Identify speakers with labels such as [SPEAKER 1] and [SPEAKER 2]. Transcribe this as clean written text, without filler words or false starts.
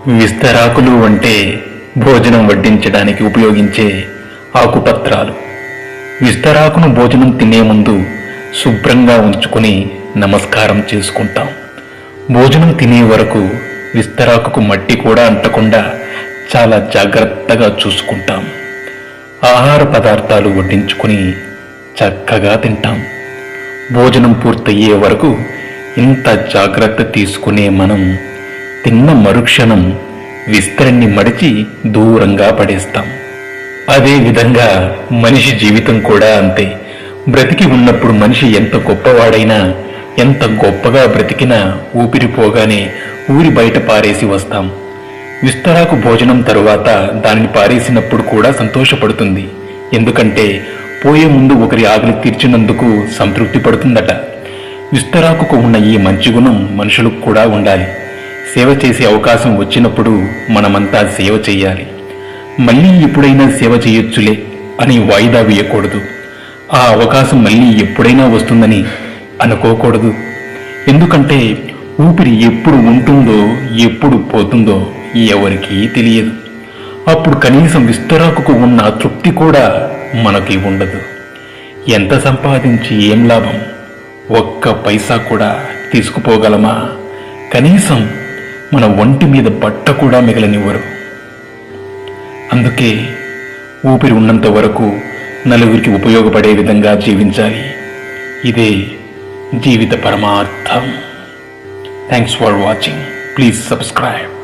[SPEAKER 1] విస్తరాకులు అంటే భోజనం వడ్డించడానికి ఉపయోగించే ఆకుపత్రాలు. విస్తరాకును భోజనం తినే ముందు శుభ్రంగా ఉంచుకుని నమస్కారం చేసుకుంటాం. భోజనం తినే వరకు విస్తరాకుకు మట్టి కూడా అంటకుండా చాలా జాగ్రత్తగా చూసుకుంటాం. ఆహార పదార్థాలు వడ్డించుకుని చక్కగా తింటాం. భోజనం పూర్తయ్యే వరకు ఇంత జాగ్రత్త తీసుకునే మనం తిన్న మరుక్షణం విస్తరణి మడిచి దూరంగా పడేస్తాం. అదే విధంగా మనిషి జీవితం కూడా అంతే. బ్రతికి ఉన్నప్పుడు మనిషి ఎంత గొప్పవాడైనా, ఎంత గొప్పగా బ్రతికినా ఊపిరిపోగానే ఊరి బయట పారేసి వస్తాం. విస్తరాకు భోజనం తరువాత దానిని పారేసినప్పుడు కూడా సంతోషపడుతుంది. ఎందుకంటే పోయే ముందు ఒకరి ఆకలి తీర్చినందుకు సంతృప్తి పడుతుందట. విస్తరాకుకు ఉన్న ఈ మంచి గుణం మనుషులకు కూడా ఉండాలి. సేవ చేసే అవకాశం వచ్చినప్పుడు మనమంతా సేవ చేయాలి. మళ్ళీ ఎప్పుడైనా సేవ చేయొచ్చులే అని వాయిదా వేయకూడదు. ఆ అవకాశం మళ్ళీ ఎప్పుడైనా వస్తుందని అనుకోకూడదు. ఎందుకంటే ఊపిరి ఎప్పుడు ఉంటుందో ఎప్పుడు పోతుందో ఎవరికీ తెలియదు. అప్పుడు కనీసం విస్తరాకుకు ఉన్న తృప్తి కూడా మనకి ఉండదు. ఎంత సంపాదించి ఏం లాభం? ఒక్క పైసా కూడా తీసుకుపోగలమా? కనీసం మన ఒంటి మీద బట్ట కూడా మిగలనివ్వరు. అందుకే ఊపిరి ఉన్నంత వరకు నలుగురికి ఉపయోగపడే విధంగా జీవించాలి. ఇదే జీవిత పరమార్థం. Thanks for watching. Please subscribe.